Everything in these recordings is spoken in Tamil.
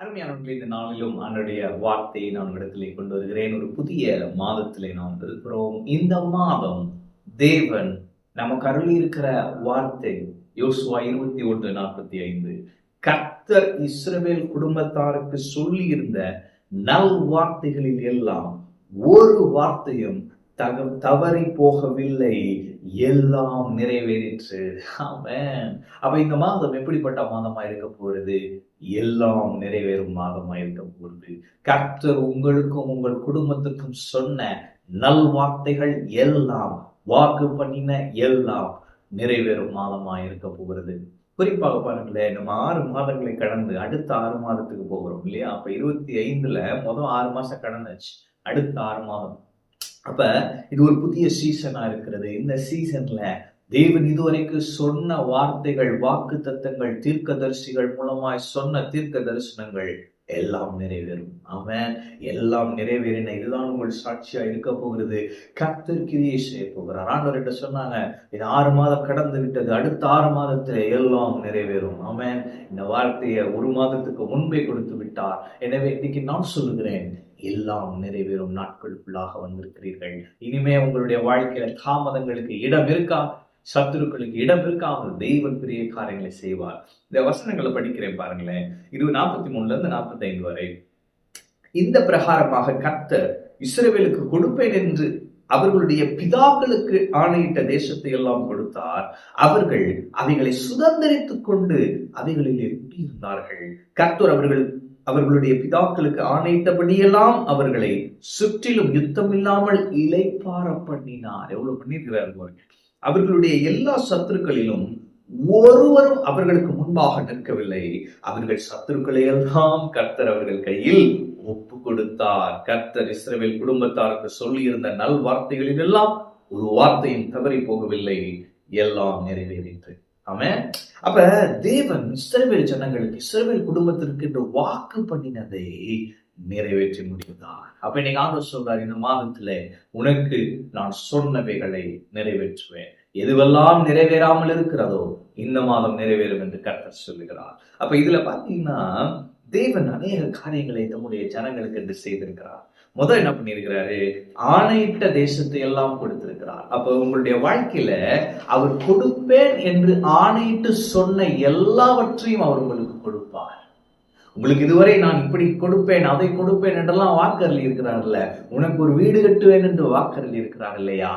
அருமையானவர்களே, இந்த நாளிலும் ஆண்டவருடைய வார்த்தையை நான் உங்களிடத்திலே கொண்டு வருகிறேன். ஒரு புதிய மாதத்திலே நாம் இருக்கிறோம். இந்த மாதம் தேவன் நமக்கு அருளி இருக்கிற வார்த்தை யோசுவா 21:45. கர்த்தர் இஸ்ரவேல் குடும்பத்தாருக்கு சொல்லி இருந்த நல் வார்த்தைகளில் எல்லாம் ஒரு வார்த்தையும் தவறி போகவில்லை, எல்லாம் நிறைவேறிற்று. ஆமென். அப்ப இந்த மாதம் எப்படிப்பட்ட மாதமா இருக்க போறது? எல்லாம் நிறைவேறும் மாதமா இருக்க போகுது. கர்த்தர் உங்களுக்கும் உங்கள் குடும்பத்துக்கும் சொன்ன நல் வார்த்தைகள் எல்லாம், வாக்கு பண்ணின எல்லாம் நிறைவேறும் மாதமா இருக்க போகிறது. குறிப்பாக பாருங்களேன், நம்ம 6 மாதங்களை கடந்து அடுத்த 6 மாதத்துக்கு போகிறோம் இல்லையா? அப்ப 25ல முதல் 6 மாசம் கடந்தாச்சு, அடுத்த 6 மாதம். அப்ப இது ஒரு புதிய சீசனா இருக்கிறது. இந்த சீசன்ல தேவன் இதுவரைக்கும் சொன்ன வார்த்தைகள், வாக்கு தத்தங்கள், தீர்க்கதரிசிகள் மூலமாய் சொன்ன தீர்க்க தரிசனங்கள் எல்லாம் நிறைவேறும். அவன் எல்லாம் நிறைவேறின இதுதான் உங்கள் சாட்சியா இருக்க போகிறது. கர்த்தர் கிரியை செய்ய போகிறார். ஆண்டவர்கிட்ட சொன்னாங்க, இது 6 மாதம் கடந்து விட்டது, அடுத்த 6 மாதத்துல எல்லாம் நிறைவேறும். அவன் இந்த வார்த்தையை 1 மாதத்துக்கு முன்பே கொடுத்து விட்டார். எனவே இன்னைக்கு நான் சொல்லுகிறேன், எல்லாம் நிறைவேறும் நாட்களுக்குள்ளாக வந்திருக்கிறீர்கள். இனிமே உங்களுடைய வாழ்க்கையில தாமதங்களுக்கு இடம் இருக்கா, சத்துருக்களுக்கு இடம் இருக்காமல் தெய்வன் பெரிய காரியங்களை செய்வார். இந்த வசனங்களை படிக்கிறேன் பாருங்களேன். 43-45 வரை. இந்த பிரகாரமாக கர்த்தர் இஸ்ரவேலுக்கு கொடுப்பேன் என்று அவர்களுடைய பிதாக்களுக்கு ஆணையிட்ட தேசத்தை எல்லாம் கொடுத்தார். அவர்கள் அவைகளை சுதந்திரித்துக் கொண்டு அவைகளிலே குடியிருந்தார்கள். கர்த்தர் அவர்களுடைய பிதாக்களுக்கு ஆணையிட்டபடியெல்லாம் அவர்களை சுற்றிலும் யுத்தம் இல்லாமல் இளைப்பாற பண்ணினார். எவ்வளவு பண்ணிருக்கிறார் பாருங்க. அவர்களுடைய எல்லா சத்துருக்களிலும் ஒருவரும் அவர்களுக்கு முன்பாக நிற்கவில்லை. அவர்கள் சத்துருக்களை எல்லாம் கர்த்தர் அவர்கள் கையில் ஒப்பு கொடுத்தார். கர்த்தர் இஸ்ரவேல் குடும்பத்தாருக்கு சொல்லி இருந்த நல் வார்த்தைகளில் எல்லாம் ஒரு வார்த்தையும் தவறி போகவில்லை, எல்லாம் நிறைவேறிற்று. ஆமென். அப்ப தேவன் இஸ்ரவேல் ஜனங்களுக்கு, இஸ்ரவேல் குடும்பத்திற்கு என்று வாக்கு பண்ணினதை நிறைவேற்றி முடிந்தார். அப்ப இன்னைக்கு ஆண்டவர் சொல்றார், இந்த மாதத்துல உனக்கு நான் சொன்னவைகளை நிறைவேற்றுவேன். எதுவெல்லாம் நிறைவேறாமல் இருக்கிறதோ இந்த மாதம் நிறைவேறும் என்று கர்த்தர் சொல்லுகிறார். அப்ப இதுல பாத்தீங்கன்னா தேவன் அநேக காரியங்களை நம்முடைய ஜனங்களுக்கு என்று செய்திருக்கிறார். முதல் என்ன பண்ணிருக்கிறாரு? ஆணையிட்ட தேசத்தை எல்லாம் கொடுத்திருக்கிறார். அப்ப உங்களுடைய வாழ்க்கையில அவர் கொடுப்பேன் என்று ஆணையிட்டு சொன்ன எல்லாவற்றையும் அவர் உங்களுக்கு கொடுப்பார். உங்களுக்கு இதுவரை நான் இப்படி கொடுப்பேன், அதை கொடுப்பேன் என்றெல்லாம் வாக்கருளி இருக்கிறார்ல, உனக்கு ஒரு வீடு கட்டுவேன் என்று வாக்கருளி இருக்கிறார் இல்லையா?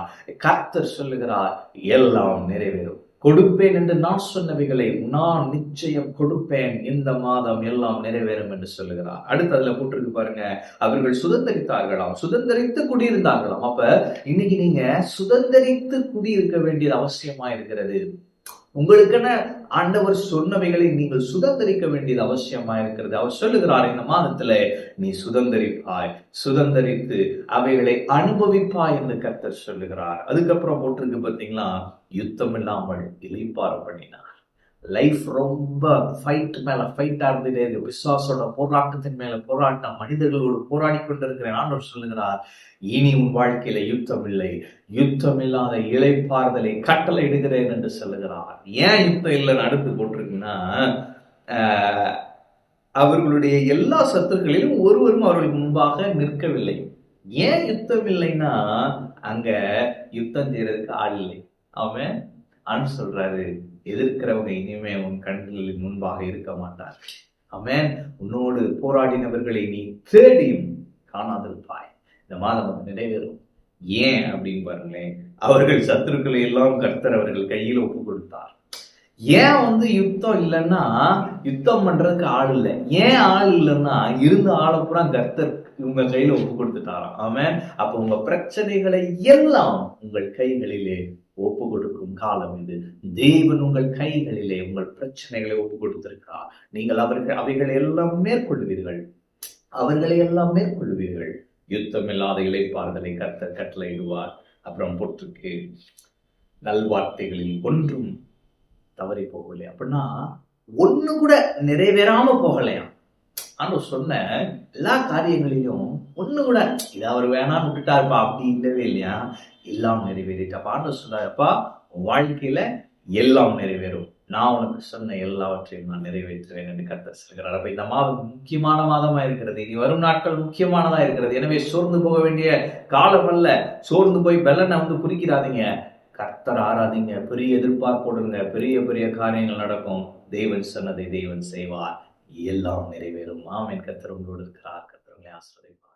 கர்த்தர் சொல்லுகிறார், எல்லாம் நிறைவேறும். கொடுப்பேன் என்று நான் சொன்னவைகளை நான் நிச்சயம் கொடுப்பேன், இந்த மாதம் எல்லாம் நிறைவேறும் என்று சொல்லுகிறார். அடுத்து அதுல போட்டிருக்கு பாருங்க, அவர்கள் சுதந்திரித்தார்களாம், சுதந்திரித்து குடியிருந்தார்களாம். அப்ப இன்னைக்கு நீங்க சுதந்திரித்து குடியிருக்க வேண்டியது அவசியமா இருக்கிறது. உங்களுக்கென ஆண்டவர் சொன்னவைகளை நீங்கள் சுதந்திரிக்க வேண்டியது அவசியமா இருக்கிறது. அவர் சொல்லுகிறார், இந்த மாதத்துல நீ சுதந்திரிப்பாய், சுதந்திரித்து அவைகளை அனுபவிப்பாய் என்று கர்த்தர் சொல்லுகிறார். அதுக்கப்புறம் போட்டிருக்கு பார்த்தீங்களா, யுத்தம் இல்லாமல் இளைப்பாற பண்ணினார். லைஃப் ரொம்ப ஃபைட் மேல ஃபைட்டா இருந்தது. விசுவாசோட போராட்டத்தின் மேல போராட்டம், மனிதர்களோடு போராடி கொண்டிருக்கிறேன். ஆண்டவர் சொல்லுகிறார், இனி உன் வாழ்க்கையில யுத்தம் இல்லை, யுத்தம் இல்லாத இளைப்பாறுதலை கட்டளை இடுகிறேன் என்று சொல்லுகிறார். ஏன் யுத்தம் இல்லைன்னு அடுத்து போட்டிருக்குன்னா, அவர்களுடைய எல்லா சத்துருக்களிலும் ஒருவரும் அவர்களுக்கு முன்பாக நிற்கவில்லை. ஏன் யுத்தம் இல்லைன்னா, அங்க யுத்தம் செய்யறதுக்கு ஆள் இல்லை. அவன் ஆண்டு சொல்றாரு, எதிர்க்கிறவங்க இனிமே உன் கண்களின் முன்பாக இருக்க மாட்டார். ஆமென். உன்னோடு போராடினவர்களை நீ தேடியும் காணாதிருப்பாய். இந்த மாதம் நிறைவேறும். ஏன் அப்படின்னு பாருங்களேன், அவர்கள் சத்துருக்களை எல்லாம் கர்த்தர் அவர்கள் கையில் ஒப்பு கொடுத்தார். ஏன் யுத்தம் இல்லைன்னா, யுத்தம் பண்றதுக்கு ஆள் இல்லை. ஏன் ஆள் இல்லைன்னா, இருந்த ஆளப்புறம் கர்த்தர் உங்க கையில ஒப்பு கொடுத்துட்டாராம். ஆமென். அப்ப உங்க பிரச்சனைகளை எல்லாம் உங்கள் கைகளிலே ஒப்பு கொடுக்கும் காலம் இது. தேவன் உங்கள் கைகளிலே உங்கள் பிரச்சனைகளை ஒப்பு கொடுத்திருக்கிறார். நீங்கள் அவைகளை எல்லாம் மேற்கொள்வீர்கள், அவர்களை எல்லாம் மேற்கொள்வீர்கள். யுத்தம் இல்லாத இளைப்பாறுதலை கர்த்தர் கட்டளையிடுவார். அப்புறம் போட்டிருக்கு, நல்வார்த்தைகளில் ஒன்றும் தவறி போகலையா. அப்படின்னா ஒண்ணு கூட நிறைவேறாம போகலையா. ஆண்டவர் சொன்ன எல்லா காரியங்களிலும் ஒண்ணு கூட இது அவர் வேணான்னு விட்டுட்டாருப்பா அப்படி இல்லவே இல்லையா, எல்லாம் நிறைவேறிட்டா. ஆண்டவர் சொன்னாருப்பா, உன் வாழ்க்கையில எல்லாம் நிறைவேறும். நான் உனக்கு சொன்ன எல்லாவற்றையும் நான் நிறைவேற்றுவேன் என்று கர்த்தர் சொல்கிறார். அப்ப இந்த மாதம் முக்கியமான மாதமா இருக்கிறது. இனி வரும் நாட்கள் முக்கியமானதா இருக்கிறது. எனவே சோர்ந்து போக வேண்டிய காலம் அல்ல. சோர்ந்து போய் பெலனை குறிக்கிறாதீங்க. கர்த்தர் ஆராதிங்க. பெரிய எதிர்பார்ப்போடுங்க. பெரிய பெரிய காரியங்கள் நடக்கும். தேவன் சொன்னதை தேவன் செய்வார். எல்லாம் நிறைவேறும். ஆமென். கர்த்தர் உங்களோடு இருக்கிறார். கர்த்தர் உங்களை ஆசீர்வதிப்பார்.